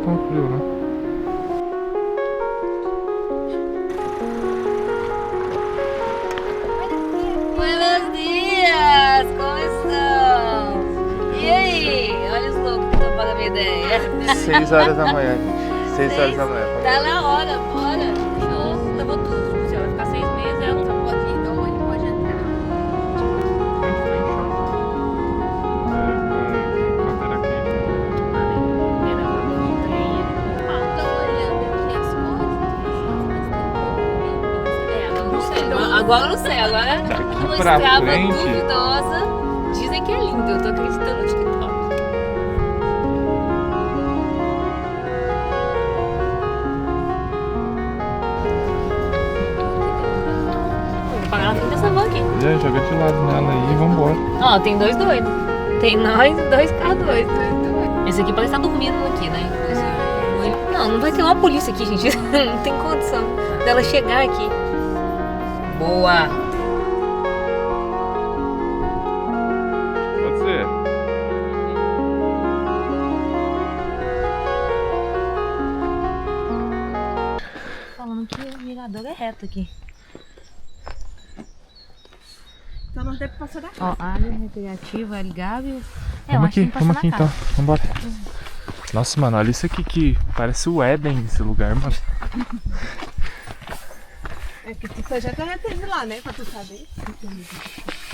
tão frio, né? Buenos dias! Como estão? E aí? Olha os loucos que estão para a minha ideia. 6 horas da manhã, gente. 6 horas da manhã. Tá na hora, bora. Show, levou tudo. Tipo, se ela ficar 6 meses, ela só pode ir, ou ele pode entrar. Agora eu não sei, agora Daqui uma pra escrava frente. duvidosa. Dizem que é lindo, eu tô acreditando no TikTok. Vou pagar na frente dessa van aqui. Já joga de lado nela aí e vambora. Ó, tem dois doidos. Tem nós e dois carros doidos. Esse aqui parece estar dormindo aqui, né? Não, não vai ter uma polícia aqui, gente. Não tem condição dela chegar aqui. Boa! Pode ser. Falando que o mirador é reto aqui. Então nós temos que passar daqui. Ó, área recreativa, ligável. Vamos aqui então. Vambora. Nossa, mano, olha isso aqui que parece o Éden, esse lugar, mano. É que tu já teve lá, né? Pra tu saber.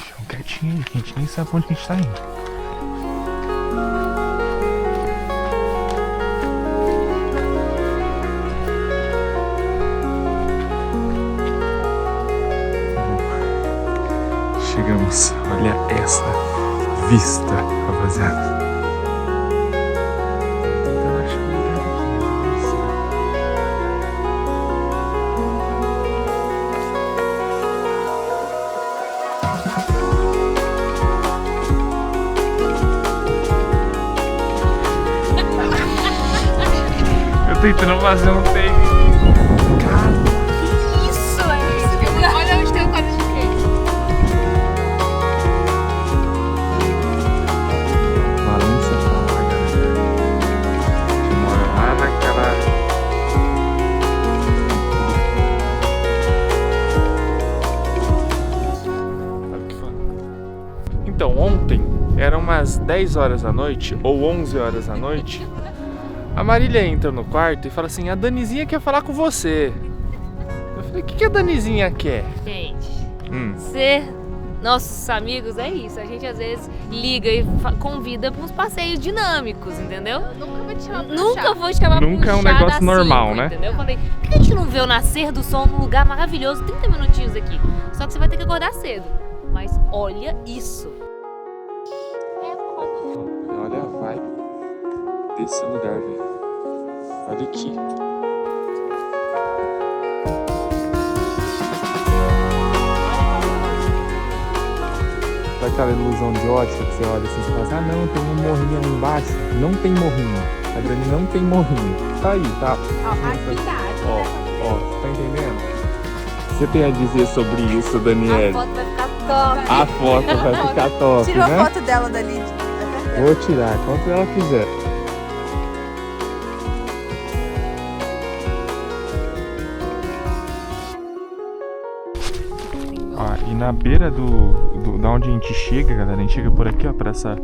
Chão quietinho aí, que a gente nem sabe onde que a gente tá indo. Chegamos, olha essa vista, rapaziada. Então acho que eu vou aqui, isso. Eu tentando fazer um take. Isso, é isso. Olha onde tem o quadro de queijo. Valência tá lá, galera. Eu moro lá naquela. Olha que foda. Então, ontem eram umas 10 horas da noite, ou 11 horas da noite. A Marília entra no quarto e fala assim: a Danizinha quer falar com você. Eu falei: o que a Danizinha quer? Gente, Hum. ser nossos amigos é isso. A gente às vezes liga e convida para uns passeios dinâmicos, entendeu? Eu nunca vou te chamar pra Nunca chá. vou te chamar Nunca pra é um chá negócio das normal, 5, né? Entendeu? Eu falei, por que a gente não vê o nascer do sol num lugar maravilhoso, 30 minutinhos aqui? Só que você vai ter que acordar cedo. Mas olha isso. Olha a vibe desse lugar, velho. Olha aqui. Sabe aquela ilusão de ótica que você olha assim e fala assim: ah não, tem um morrinho ali embaixo. Não tem morrinho. A Dani não tem morrinho. Tá aí, tá? Ó, aqui dá. Ó, tá entendendo? Você tem a dizer sobre isso, A Daniele? foto vai ficar top. A foto vai ficar top, Tirou né? a foto dela dali. Vou tirar, quanto ela quiser. Ó, e na beira da onde a gente chega, galera, a gente chega por aqui, ó, pra essa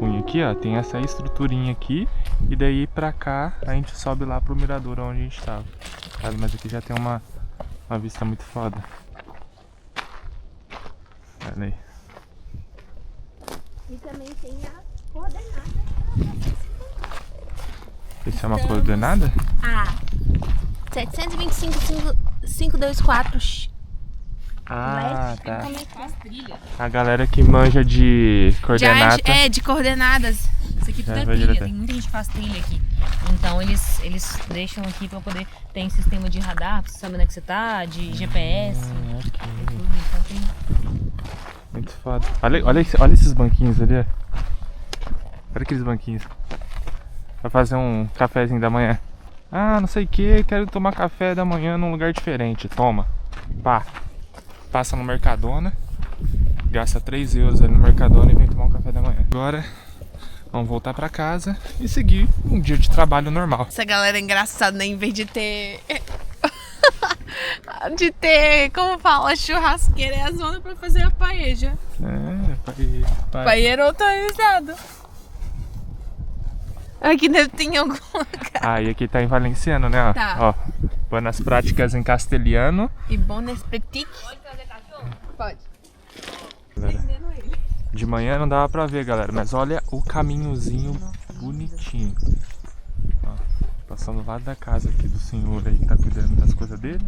unha aqui, ó, tem essa estruturinha aqui, e daí pra cá a gente sobe lá pro mirador onde a gente tava. Sabe? Mas aqui já tem uma vista muito foda. Olha aí. E também tem a coordenada. Isso é uma coordenada? Ah, 725.524. Ah, tá. Como é que faz trilha? A galera que manja de coordenada. De coordenadas. Isso aqui tudo Já é vai trilha, direto. tem muita gente que faz trilha aqui. Então eles deixam aqui pra poder. Tem sistema de radar, pra você saber onde é que você tá, de GPS, Ok. e tudo. Então tem. Muito foda. Olha esses banquinhos ali, ó. Olha aqueles banquinhos. Vai fazer um cafezinho da manhã. Ah, não sei o que, quero tomar café da manhã num lugar diferente. Toma. Pá. Passa no Mercadona. Gasta 3 euros ali no Mercadona e vem tomar um café da manhã. Agora Vamos voltar pra casa e seguir um dia de trabalho normal. Essa galera é engraçada, né? Em vez de ter... como fala, churrasqueira, é a zona pra fazer a paeja. Paeiro autorizado. Aqui deve ter em algum lugar. Ah, e aqui tá em valenciano, né? Ó. Tá. Ó, buenas práticas em castelhano. E bon appetit. Pode trazer cachorro? Pode. De manhã não dava pra ver, galera, mas olha o caminhozinho bonitinho. Ó, passando do lado da casa aqui do senhor aí que tá cuidando das coisas dele.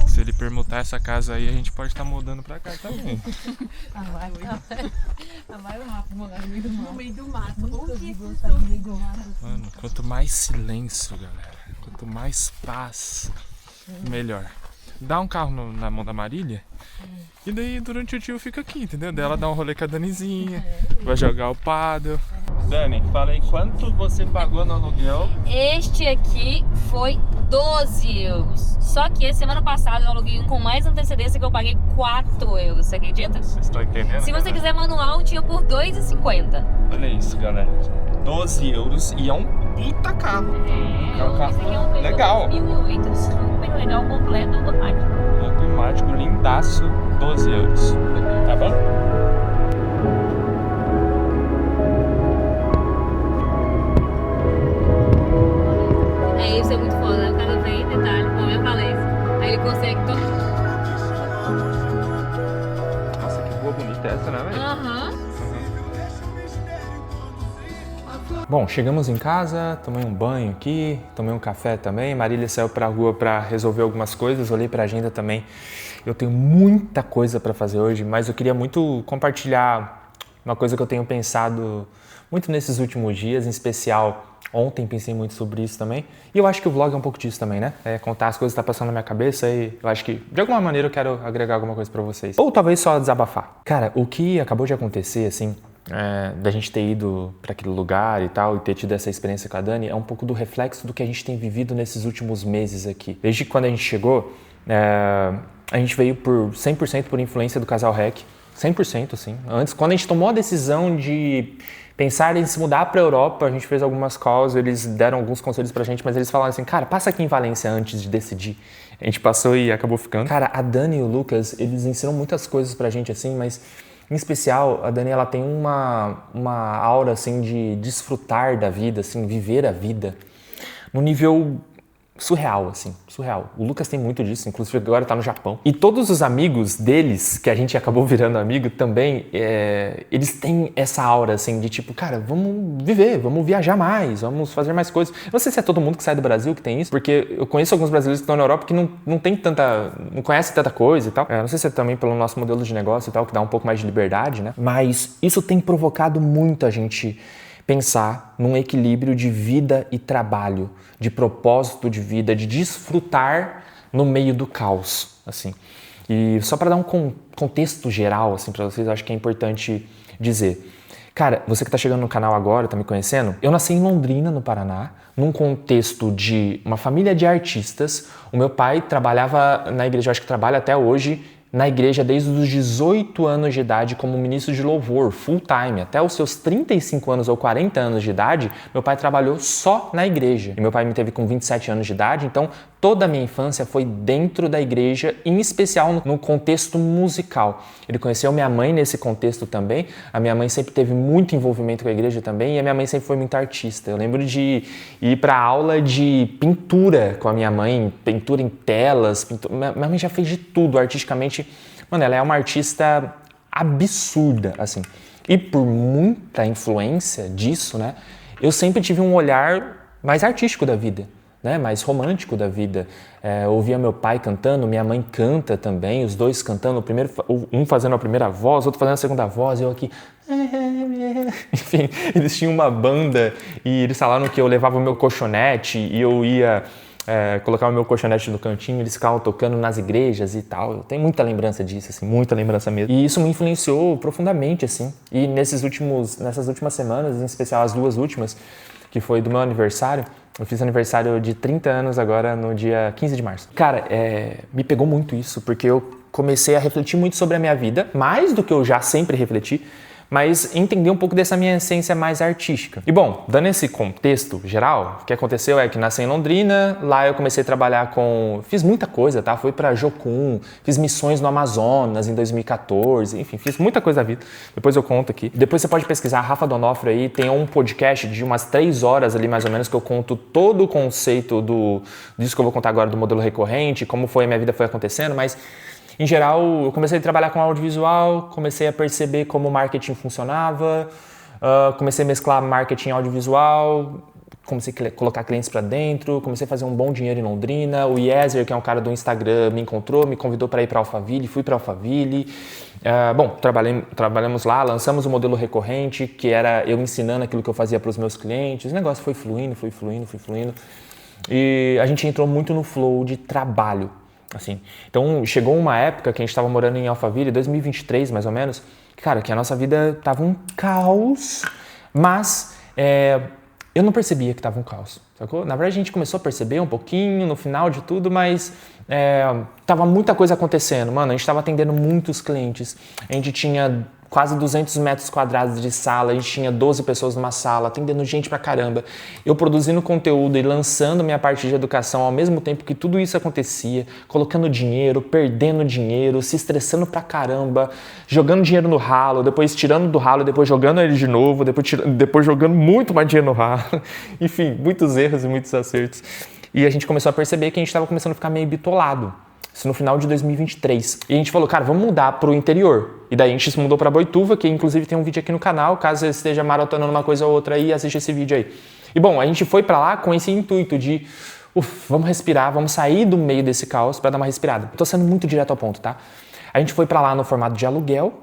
Se ele permutar essa casa aí, a gente pode estar mudando pra cá também. No meio do mato. Mano, quanto mais silêncio, galera, quanto mais paz, melhor. Dá um carro na mão da Marília e daí durante o dia eu fico aqui, entendeu? Daí ela dá um rolê com a Danizinha, vai jogar o paddle. Dani, fala aí quanto você pagou no aluguel? Este aqui foi 12 euros. Só que semana passada eu aluguei um com mais antecedência que eu paguei 4 euros. Você acredita? Vocês estão entendendo? Se você quiser manual, tinha por 2,50. Olha isso, galera. 12 euros e é um puta carro. É um carro Esse aqui é um legal. 2008, super legal, completo, automático. Automático, lindaço, 12 euros. Tá bom? É, isso é muito foda, né? O cara vem, detalhe, como eu falei. Aí ele consegue todo. Nossa, que rua bonita essa, né, velho? Aham. Bom, chegamos em casa, tomei um banho aqui, tomei um café também. Marília saiu pra rua pra resolver algumas coisas, olhei pra agenda também. Eu tenho muita coisa pra fazer hoje, mas eu queria muito compartilhar uma coisa que eu tenho pensado muito nesses últimos dias, em especial ontem pensei muito sobre isso também. E eu acho que o vlog é um pouco disso também, né? É contar as coisas que tá passando na minha cabeça e eu acho que de alguma maneira eu quero agregar alguma coisa pra vocês. Ou talvez só desabafar. Cara, o que acabou de acontecer, assim, da gente ter ido para aquele lugar e tal, e ter tido essa experiência com a Dani, é um pouco do reflexo do que a gente tem vivido nesses últimos meses aqui. Desde quando a gente chegou, a gente veio por 100% por influência do casal REC, 100% assim. Antes, quando a gente tomou a decisão de pensar em se mudar para a Europa, a gente fez algumas calls, eles deram alguns conselhos pra gente, mas eles falaram assim, cara, passa aqui em Valência antes de decidir. A gente passou e acabou ficando. Cara, a Dani e o Lucas, eles ensinam muitas coisas pra gente assim, mas em especial, a Dani, ela tem uma aura, assim, de desfrutar da vida, assim, viver a vida num nível surreal, assim, surreal. O Lucas tem muito disso, inclusive agora tá no Japão. E todos os amigos deles, que a gente acabou virando amigo também, eles têm essa aura, assim, de tipo, cara, vamos viver, vamos viajar mais, vamos fazer mais coisas. Eu não sei se é todo mundo que sai do Brasil que tem isso, porque eu conheço alguns brasileiros que estão na Europa que não tem tanta, não conhecem tanta coisa e tal. Não sei se é também pelo nosso modelo de negócio e tal, que dá um pouco mais de liberdade, né? Mas isso tem provocado muito a gente pensar num equilíbrio de vida e trabalho, de propósito de vida, de desfrutar no meio do caos, assim. E só para dar um contexto geral, assim, para vocês, eu acho que é importante dizer. Cara, você que tá chegando no canal agora, tá me conhecendo, eu nasci em Londrina, no Paraná, num contexto de uma família de artistas. O meu pai trabalhava na igreja, eu acho que trabalha até hoje, na igreja desde os 18 anos de idade como ministro de louvor, full time. Até os seus 35 anos ou 40 anos de idade, meu pai trabalhou só na igreja. E meu pai me teve com 27 anos de idade, então toda a minha infância foi dentro da igreja, em especial no contexto musical. Ele conheceu minha mãe nesse contexto também. A minha mãe sempre teve muito envolvimento com a igreja também e a minha mãe sempre foi muito artista. Eu lembro de ir para aula de pintura com a minha mãe, pintura em telas. Minha mãe já fez de tudo artisticamente. Mano, ela é uma artista absurda, assim. E por muita influência disso, né, eu sempre tive um olhar mais artístico da vida, né, mais romântico da vida. Eu ouvia meu pai cantando, minha mãe canta também, os dois cantando, um fazendo a primeira voz, outro fazendo a segunda voz, eu aqui... Enfim, eles tinham uma banda e eles falaram que eu levava o meu colchonete e eu ia... colocava o meu colchonete no cantinho, eles ficavam tocando nas igrejas e tal. Eu tenho muita lembrança disso, assim, muita lembrança mesmo. E isso me influenciou profundamente, assim. E nessas últimas semanas, em especial as duas últimas, que foi do meu aniversário, eu fiz aniversário de 30 anos agora no dia 15 de março. Cara, me pegou muito isso, porque eu comecei a refletir muito sobre a minha vida, mais do que eu já sempre refleti, mas entender um pouco dessa minha essência mais artística. E bom, dando esse contexto geral, o que aconteceu é que nasci em Londrina, lá eu comecei a trabalhar fiz muita coisa, tá? Fui pra Jocum, fiz missões no Amazonas em 2014, enfim, fiz muita coisa da vida. Depois eu conto aqui. Depois você pode pesquisar Rafa Donofrio aí, tem um podcast de umas 3 horas ali mais ou menos que eu conto todo o conceito disso que eu vou contar agora do modelo recorrente, como foi a minha vida foi acontecendo, mas em geral, eu comecei a trabalhar com audiovisual, comecei a perceber como o marketing funcionava, comecei a mesclar marketing e audiovisual, comecei a colocar clientes para dentro, comecei a fazer um bom dinheiro em Londrina. O Yezer, que é um cara do Instagram, me encontrou, me convidou para ir para Alphaville, fui para Alphaville. Bom, trabalhamos lá, lançamos o modelo recorrente, que era eu ensinando aquilo que eu fazia para os meus clientes. O negócio foi fluindo. E a gente entrou muito no flow de trabalho. Assim. Então, chegou uma época que a gente estava morando em Alphaville, 2023 mais ou menos, cara, que a nossa vida tava um caos, mas eu não percebia que tava um caos, sacou? Na verdade, a gente começou a perceber um pouquinho no final de tudo, mas tava muita coisa acontecendo, mano, a gente tava atendendo muitos clientes, a gente tinha quase 200 metros quadrados de sala, a gente tinha 12 pessoas numa sala, atendendo gente pra caramba. Eu produzindo conteúdo e lançando minha parte de educação ao mesmo tempo que tudo isso acontecia, colocando dinheiro, perdendo dinheiro, se estressando pra caramba, jogando dinheiro no ralo, depois tirando do ralo, depois jogando ele de novo, depois jogando muito mais dinheiro no ralo. Enfim, muitos erros e muitos acertos. E a gente começou a perceber que a gente estava começando a ficar meio bitolado. Isso no final de 2023. E a gente falou, cara, vamos mudar pro interior. E daí a gente se mudou pra Boituva, que inclusive tem um vídeo aqui no canal, caso você esteja maratonando uma coisa ou outra aí, assiste esse vídeo aí. E bom, a gente foi pra lá com esse intuito de, vamos respirar, vamos sair do meio desse caos pra dar uma respirada. Tô sendo muito direto ao ponto, tá? A gente foi pra lá no formato de aluguel,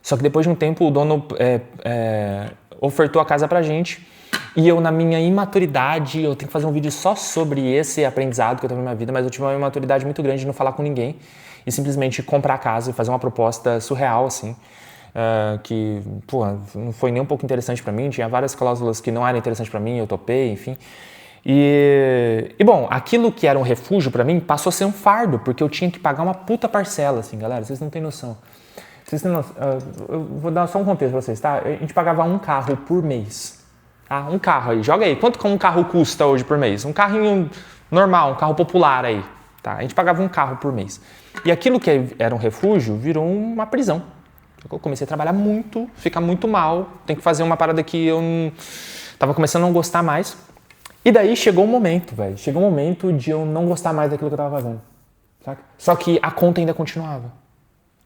só que depois de um tempo o dono ofertou a casa pra gente. E eu, na minha imaturidade, eu tenho que fazer um vídeo só sobre esse aprendizado que eu tenho na minha vida, mas eu tive uma imaturidade muito grande de não falar com ninguém e simplesmente comprar a casa e fazer uma proposta surreal, assim, que, pô, não foi nem um pouco interessante pra mim, tinha várias cláusulas que não eram interessantes pra mim, eu topei, enfim. E bom, aquilo que era um refúgio pra mim passou a ser um fardo, porque eu tinha que pagar uma puta parcela, assim, galera, vocês não têm noção. Eu vou dar só um contexto pra vocês, tá? A gente pagava um carro por mês. Ah, um carro aí, joga aí. Quanto que um carro custa hoje por mês? Um carrinho normal, um carro popular aí. Tá? A gente pagava um carro por mês. E aquilo que era um refúgio virou uma prisão. Eu comecei a trabalhar muito, ficar muito mal. Tem que fazer uma parada que eu tava começando a não gostar mais. E daí chegou um momento, velho. Chegou um momento de eu não gostar mais daquilo que eu tava fazendo. Saca? Só que a conta ainda continuava.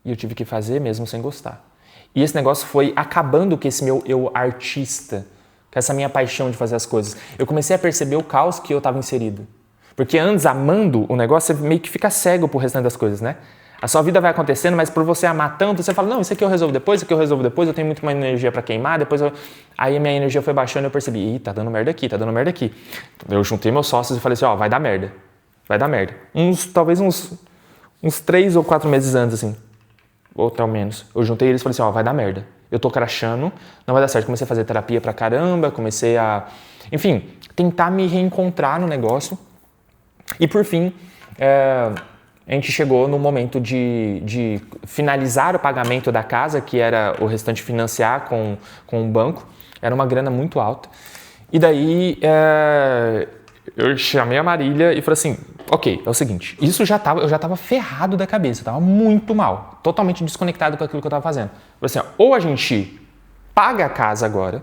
E eu tive que fazer mesmo sem gostar. E esse negócio foi acabando com esse meu eu artista, com essa minha paixão de fazer as coisas. Eu comecei a perceber o caos que eu estava inserido. Porque antes, amando o negócio, você meio que fica cego pro restante das coisas, né? A sua vida vai acontecendo, mas por você amar tanto, você fala, não, isso aqui eu resolvo depois, isso aqui eu resolvo depois, eu tenho muito mais energia para queimar, Aí a minha energia foi baixando e eu percebi, tá dando merda aqui. Eu juntei meus sócios e falei assim, vai dar merda. Talvez uns 3 ou 4 meses antes, assim, ou até menos. Eu juntei eles e falei assim, vai dar merda. Eu tô crashando, não vai dar certo. Comecei a fazer terapia pra caramba, comecei a, enfim, tentar me reencontrar no negócio. E por fim, a gente chegou no momento de finalizar o pagamento da casa, que era o restante financiar com um banco. Era uma grana muito alta. E daí eu chamei a Marília e falei assim, ok, é o seguinte, eu já tava ferrado da cabeça, eu tava muito mal, totalmente desconectado com aquilo que eu tava fazendo. Eu falei assim, ou a gente paga a casa agora,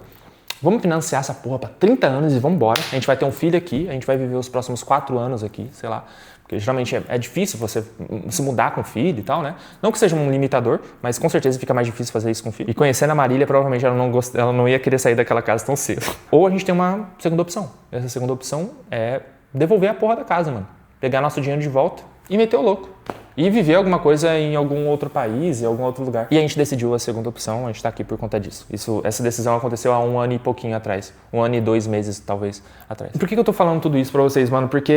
vamos financiar essa porra pra 30 anos e vamos embora, a gente vai ter um filho aqui, a gente vai viver os próximos 4 anos aqui, sei lá, porque geralmente é difícil você se mudar com filho e tal, né? Não que seja um limitador, mas com certeza fica mais difícil fazer isso com filho. E conhecendo a Marília, provavelmente ela não ia querer sair daquela casa tão cedo. Ou a gente tem uma segunda opção. Essa segunda opção é devolver a porra da casa, mano. Pegar nosso dinheiro de volta e meter o louco. E viver alguma coisa em algum outro país, em algum outro lugar. E a gente decidiu a segunda opção, a gente tá aqui por conta disso. Essa decisão aconteceu há 1 ano e pouquinho atrás. 1 ano e 2 meses, talvez, atrás. Por que eu tô falando tudo isso pra vocês, mano? Porque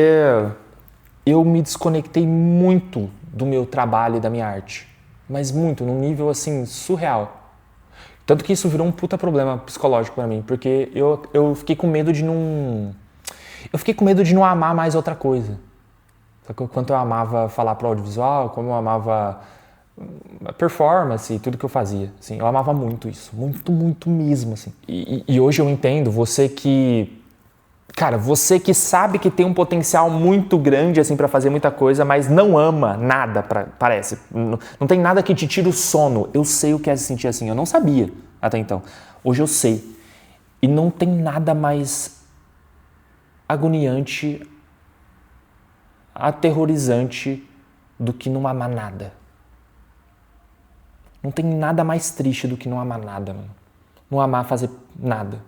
eu me desconectei muito do meu trabalho e da minha arte. Mas muito, num nível, assim, surreal. Tanto que isso virou um puta problema psicológico pra mim. Porque eu fiquei com medo de não... Eu fiquei com medo de não amar mais outra coisa. Quanto eu amava falar pro audiovisual, como eu amava performance e tudo que eu fazia. Assim, eu amava muito isso, muito, muito mesmo. Assim. E hoje eu entendo, você que sabe que tem um potencial muito grande assim, para fazer muita coisa, mas não ama nada, parece. Não tem nada que te tire o sono. Eu sei o que é se sentir assim, eu não sabia até então. Hoje eu sei. E não tem nada mais agoniante, aterrorizante do que não amar nada. Não tem nada mais triste do que não amar nada, mano. Não amar fazer nada.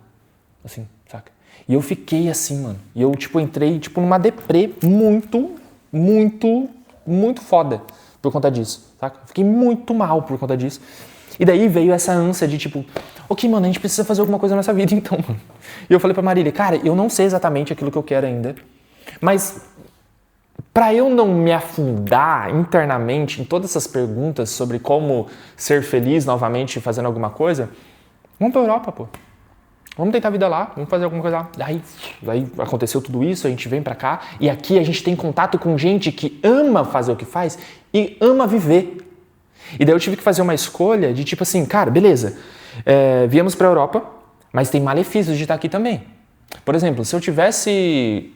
Assim, saca? E eu fiquei assim, mano. E eu, entrei, numa deprê muito, muito, muito foda por conta disso, saca? Fiquei muito mal por conta disso. E daí veio essa ânsia de ok, mano, a gente precisa fazer alguma coisa na nossa vida então, mano. E eu falei pra Marília, cara, eu não sei exatamente aquilo que eu quero ainda, mas pra eu não me afundar internamente em todas essas perguntas sobre como ser feliz novamente fazendo alguma coisa, vamos pra Europa, pô. Vamos tentar a vida lá, vamos fazer alguma coisa lá. Daí aconteceu tudo isso, a gente vem pra cá e aqui a gente tem contato com gente que ama fazer o que faz e ama viver. E daí eu tive que fazer uma escolha de cara, beleza, viemos pra Europa, mas tem malefícios de estar aqui também. Por exemplo, se eu tivesse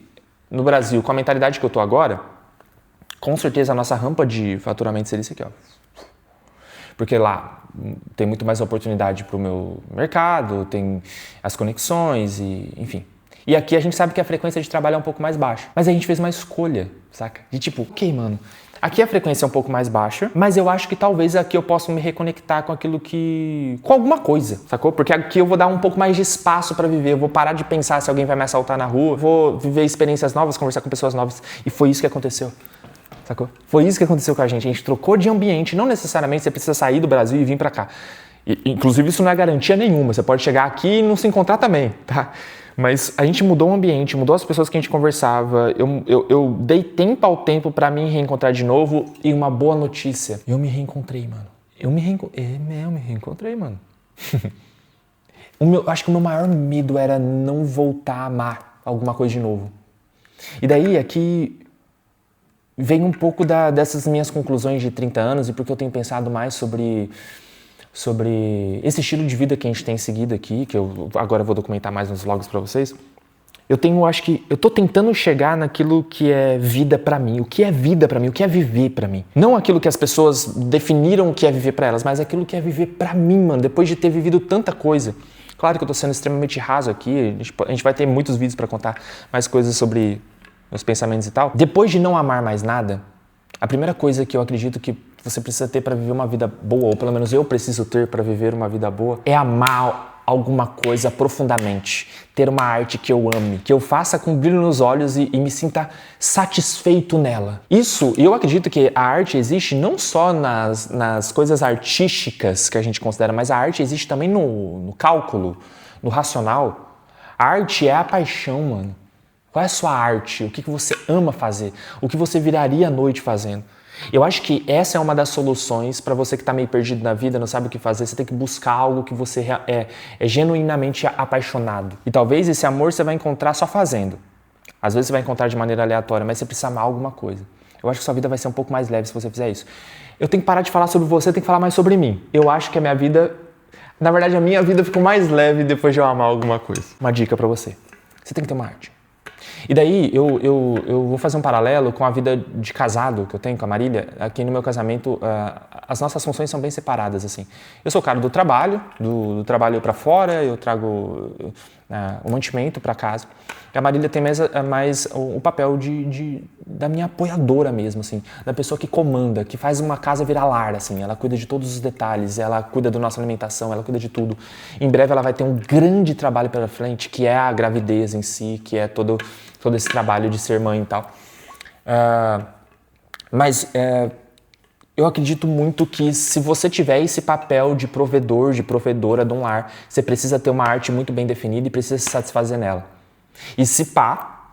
no Brasil com a mentalidade que eu tô agora, com certeza a nossa rampa de faturamento seria isso aqui, ó. Porque lá tem muito mais oportunidade pro meu mercado, tem as conexões e enfim. E aqui a gente sabe que a frequência de trabalho é um pouco mais baixa. Mas a gente fez uma escolha, saca? De ok, mano, aqui a frequência é um pouco mais baixa, mas eu acho que talvez aqui eu possa me reconectar com aquilo com alguma coisa, sacou? Porque aqui eu vou dar um pouco mais de espaço pra viver, eu vou parar de pensar se alguém vai me assaltar na rua, vou viver experiências novas, conversar com pessoas novas. E foi isso que aconteceu, sacou? Foi isso que aconteceu com a gente trocou de ambiente, não necessariamente você precisa sair do Brasil e vir pra cá. Inclusive isso não é garantia nenhuma, você pode chegar aqui e não se encontrar também, tá? Mas a gente mudou o ambiente, mudou as pessoas que a gente conversava, eu dei tempo ao tempo pra me reencontrar de novo e uma boa notícia, eu me reencontrei, mano. Eu me reencontrei, mano. Acho que o meu maior medo era não voltar a amar alguma coisa de novo. E daí aqui vem um pouco dessas minhas conclusões de 30 anos e porque eu tenho pensado mais sobre esse estilo de vida que a gente tem seguido aqui, que eu agora vou documentar mais nos vlogs pra vocês. Eu tô tentando chegar naquilo que é vida pra mim, o que é vida pra mim, o que é viver pra mim. Não aquilo que as pessoas definiram o que é viver pra elas, mas aquilo que é viver pra mim, mano, depois de ter vivido tanta coisa. Claro que eu tô sendo extremamente raso aqui, a gente vai ter muitos vídeos pra contar mais coisas sobre meus pensamentos e tal. Depois de não amar mais nada, a primeira coisa que eu acredito que você precisa ter para viver uma vida boa, ou pelo menos eu preciso ter para viver uma vida boa, é amar alguma coisa profundamente. Ter uma arte que eu ame, que eu faça com brilho nos olhos e me sinta satisfeito nela. Isso, eu acredito que a arte existe não só nas coisas artísticas que a gente considera, mas a arte existe também no cálculo, no racional. A arte é a paixão, mano. Qual é a sua arte? O que você ama fazer? O que você viraria à noite fazendo? Eu acho que essa é uma das soluções para você que está meio perdido na vida, não sabe o que fazer. Você tem que buscar algo que você é genuinamente apaixonado. E talvez esse amor você vai encontrar só fazendo. Às vezes você vai encontrar de maneira aleatória, mas você precisa amar alguma coisa. Eu acho que sua vida vai ser um pouco mais leve se você fizer isso. Eu tenho que parar de falar sobre você, tenho que falar mais sobre mim. Eu acho que a minha vida... Na verdade, a minha vida ficou mais leve depois de eu amar alguma coisa. Uma dica para você. Você tem que ter uma arte. E daí eu vou fazer um paralelo com a vida de casado que eu tenho com a Marília. Aqui no meu casamento, as nossas funções são bem separadas, assim. Eu sou o cara do trabalho para fora, eu trago o mantimento para casa. E a Marília tem mais o papel da minha apoiadora mesmo, assim. Da pessoa que comanda, que faz uma casa virar lar, assim. Ela cuida de todos os detalhes, ela cuida da nossa alimentação, ela cuida de tudo. Em breve ela vai ter um grande trabalho pela frente, que é a gravidez em si, que é todo esse trabalho de ser mãe e tal. Mas eu acredito muito que se você tiver esse papel de provedor, de provedora de um lar, você precisa ter uma arte muito bem definida e precisa se satisfazer nela. E se pá,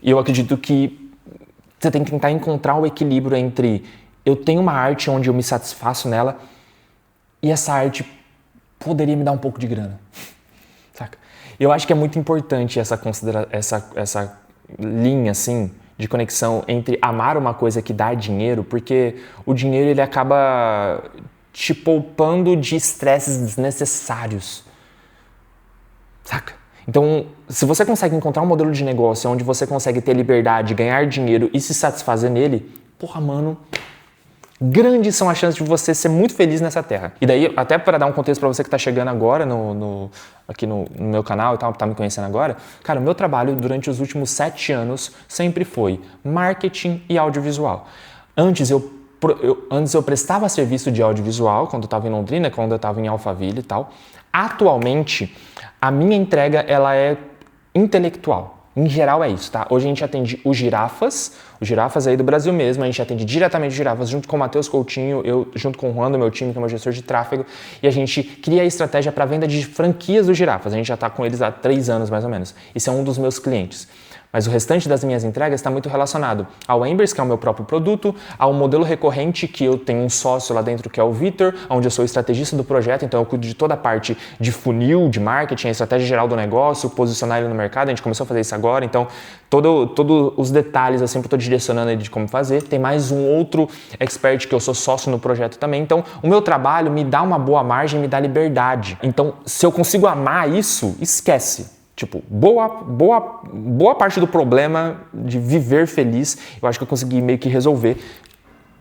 eu acredito que você tem que tentar encontrar o equilíbrio entre eu tenho uma arte onde eu me satisfaço nela e essa arte poderia me dar um pouco de grana. Saca? Eu acho que é muito importante essa linha, assim, de conexão entre amar uma coisa que dá dinheiro, porque o dinheiro ele acaba te poupando de estresses desnecessários, saca? Então, se você consegue encontrar um modelo de negócio onde você consegue ter liberdade, ganhar dinheiro e se satisfazer nele, porra, mano, grandes são as chances de você ser muito feliz nessa terra. E daí, até para dar um contexto para você que está chegando agora aqui no meu canal e tal, tá me conhecendo agora, cara, o meu trabalho durante os últimos 7 anos sempre foi marketing e audiovisual. Antes eu prestava serviço de audiovisual quando eu estava em Londrina, quando eu estava em Alphaville e tal. Atualmente, a minha entrega ela é intelectual. Em geral é isso, tá? Hoje a gente atende os girafas aí do Brasil mesmo, a gente atende diretamente os girafas junto com o Matheus Coutinho, eu junto com o Juan do meu time, que é meu gestor de tráfego, e a gente cria a estratégia para venda de franquias dos girafas. A gente já está com eles há 3 anos mais ou menos. Esse é um dos meus clientes. Mas o restante das minhas entregas está muito relacionado ao Embers, que é o meu próprio produto, ao modelo recorrente, que eu tenho um sócio lá dentro, que é o Vitor, onde eu sou estrategista do projeto, então eu cuido de toda a parte de funil, de marketing, a estratégia geral do negócio, posicionar ele no mercado, a gente começou a fazer isso agora, então todos os detalhes eu sempre estou direcionando ele de como fazer. Tem mais um outro expert que eu sou sócio no projeto também, então o meu trabalho me dá uma boa margem, me dá liberdade. Então se eu consigo amar isso, esquece. Tipo, boa parte do problema de viver feliz, eu acho que eu consegui meio que resolver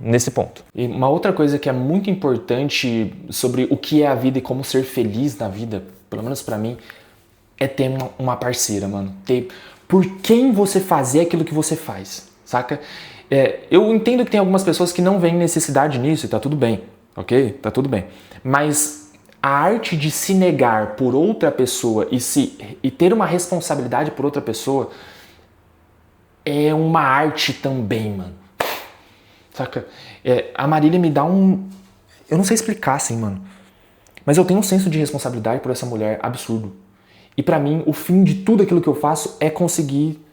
nesse ponto. E uma outra coisa que é muito importante sobre o que é a vida e como ser feliz na vida, pelo menos pra mim, é ter uma parceira, mano. Ter por quem você fazer aquilo que você faz, saca? Eu entendo que tem algumas pessoas que não veem necessidade nisso e tá tudo bem, ok? Tá tudo bem. Mas a arte de se negar por outra pessoa e ter uma responsabilidade por outra pessoa é uma arte também, mano. Saca? A Marília me dá um... Eu não sei explicar assim, mano. Mas eu tenho um senso de responsabilidade por essa mulher absurdo. E pra mim, o fim de tudo aquilo que eu faço é conseguir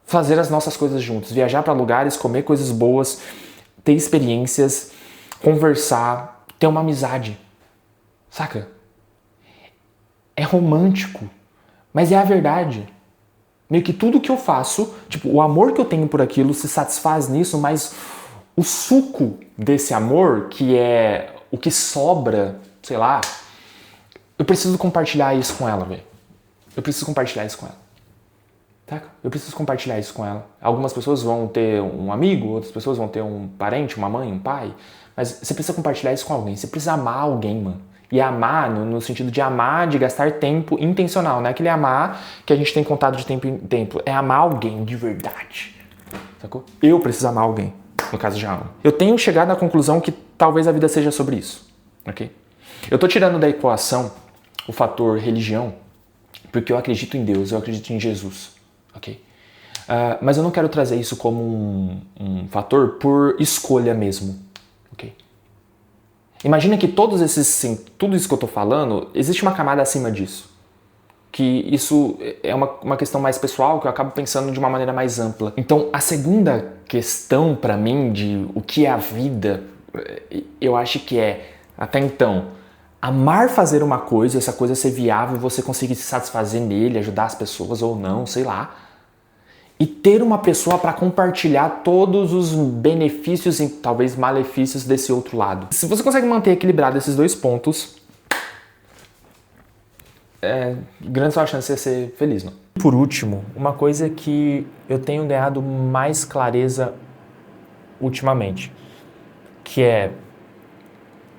fazer as nossas coisas juntos. Viajar pra lugares, comer coisas boas, ter experiências, conversar, ter uma amizade. Saca? É romântico, mas é a verdade. Meio que tudo que eu faço, tipo, o amor que eu tenho por aquilo se satisfaz nisso, mas o suco desse amor, que é o que sobra, sei lá, eu preciso compartilhar isso com ela, velho. Eu preciso compartilhar isso com ela. Saca? Eu preciso compartilhar isso com ela. Algumas pessoas vão ter um amigo, outras pessoas vão ter um parente, uma mãe, um pai, mas você precisa compartilhar isso com alguém. Você precisa amar alguém, mano. E amar no sentido de amar, de gastar tempo intencional. Não é aquele amar que a gente tem contado de tempo em tempo. É amar alguém de verdade. Sacou? Eu preciso amar alguém. No caso, já amo. Eu tenho chegado à conclusão que talvez a vida seja sobre isso. Ok? Eu tô tirando da equação o fator religião porque eu acredito em Deus, eu acredito em Jesus. Ok? Mas eu não quero trazer isso como um fator por escolha mesmo. Ok? Imagina que tudo isso que eu tô falando, existe uma camada acima disso. Que isso é uma questão mais pessoal, que eu acabo pensando de uma maneira mais ampla. Então, a segunda questão pra mim de o que é a vida, eu acho que é, até então, amar fazer uma coisa, essa coisa ser viável, você conseguir se satisfazer nele, ajudar as pessoas ou não, sei lá. E ter uma pessoa para compartilhar todos os benefícios e talvez malefícios desse outro lado. Se você consegue manter equilibrado esses dois pontos, grande sua chance de ser feliz, não? Por último, uma coisa que eu tenho ganhado mais clareza ultimamente, que é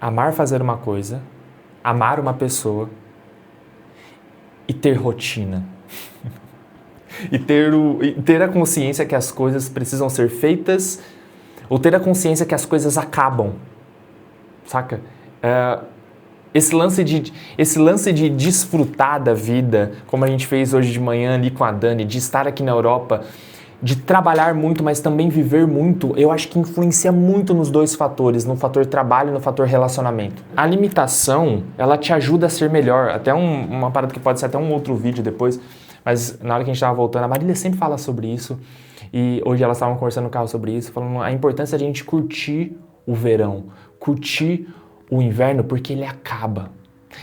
amar fazer uma coisa, amar uma pessoa e ter rotina. E ter a consciência que as coisas precisam ser feitas, ou ter a consciência que as coisas acabam, saca? Esse lance de desfrutar da vida, como a gente fez hoje de manhã ali com a Dani, de estar aqui na Europa, de trabalhar muito, mas também viver muito, eu acho que influencia muito nos dois fatores, no fator trabalho e no fator relacionamento. A limitação, ela te ajuda a ser melhor, até uma parada que pode ser até um outro vídeo depois, mas na hora que a gente estava voltando, a Marília sempre fala sobre isso, e hoje elas estavam conversando no carro sobre isso, falando a importância de a gente curtir o verão, curtir o inverno, porque ele acaba,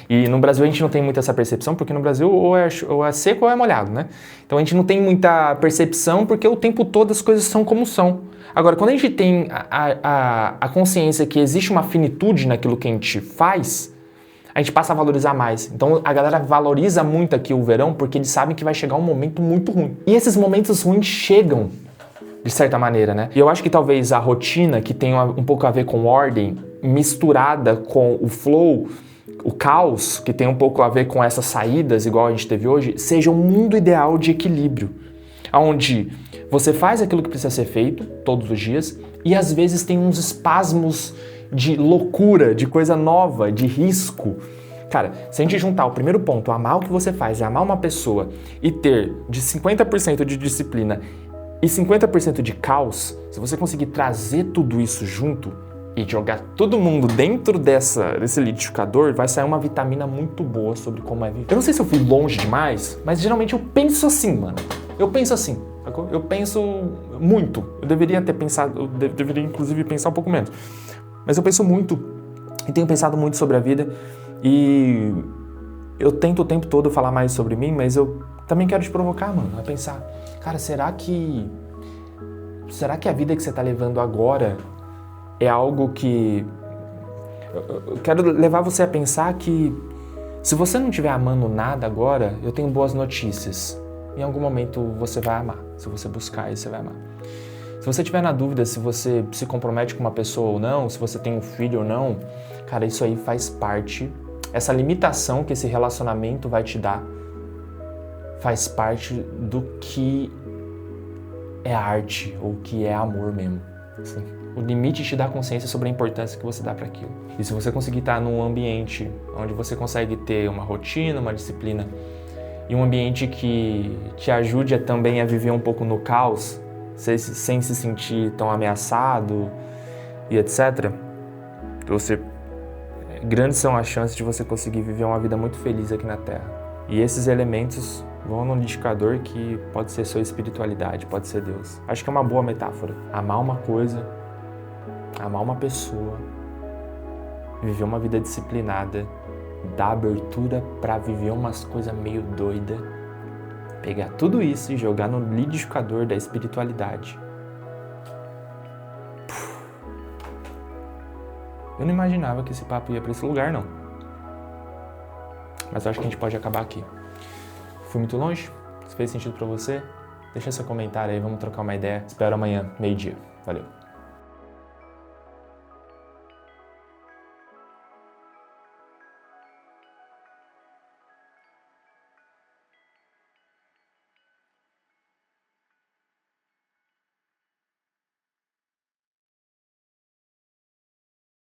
E no Brasil a gente não tem muito essa percepção, porque no Brasil ou é seco ou é molhado, né? Então a gente não tem muita percepção porque o tempo todo as coisas são como são. Agora, quando a gente tem a consciência que existe uma finitude naquilo que a gente faz, a gente passa a valorizar mais. Então a galera valoriza muito aqui o verão porque eles sabem que vai chegar um momento muito ruim. E esses momentos ruins chegam, de certa maneira, né? E eu acho que talvez a rotina, que tem um pouco a ver com ordem, misturada com o flow, o caos, que tem um pouco a ver com essas saídas, igual a gente teve hoje, seja um mundo ideal de equilíbrio. Onde você faz aquilo que precisa ser feito todos os dias e às vezes tem uns espasmos de loucura, de coisa nova, de risco. Cara, se a gente juntar o primeiro ponto, amar o que você faz, amar uma pessoa e ter de 50% de disciplina e 50% de caos, se você conseguir trazer tudo isso junto e jogar todo mundo dentro desse liquidificador, vai sair uma vitamina muito boa sobre como é viver. Eu não sei se eu fui longe demais, mas geralmente eu penso assim, mano. Eu penso assim, sacou? Eu penso muito. Eu deveria ter pensado, eu deveria inclusive pensar um pouco menos. Mas eu penso muito e tenho pensado muito sobre a vida e eu tento o tempo todo falar mais sobre mim, mas eu também quero te provocar, mano, a pensar, cara, será que a vida que você tá levando agora é algo que... Eu quero levar você a pensar que se você não estiver amando nada agora, eu tenho boas notícias. Em algum momento você vai amar. Se você buscar isso, você vai amar. Se você estiver na dúvida se você se compromete com uma pessoa ou não, se você tem um filho ou não, cara, isso aí faz parte. Essa limitação que esse relacionamento vai te dar faz parte do que é arte ou que é amor mesmo. Assim, o limite te dá consciência sobre a importância que você dá para aquilo. E se você conseguir estar num ambiente onde você consegue ter uma rotina, uma disciplina e um ambiente que te ajude também a viver um pouco no caos, sem se sentir tão ameaçado e etc., grandes são as chances de você conseguir viver uma vida muito feliz aqui na Terra. E esses elementos vão no liquidificador que pode ser sua espiritualidade, pode ser Deus. Acho que é uma boa metáfora. Amar uma coisa, amar uma pessoa, viver uma vida disciplinada, dar abertura para viver umas coisas meio doidas, pegar tudo isso e jogar no liquidificador da espiritualidade. Eu não imaginava que esse papo ia para esse lugar, não. Mas eu acho que a gente pode acabar aqui. Fui muito longe? Se fez sentido para você? Deixa seu comentário aí, vamos trocar uma ideia. Espero amanhã, meio-dia. Valeu.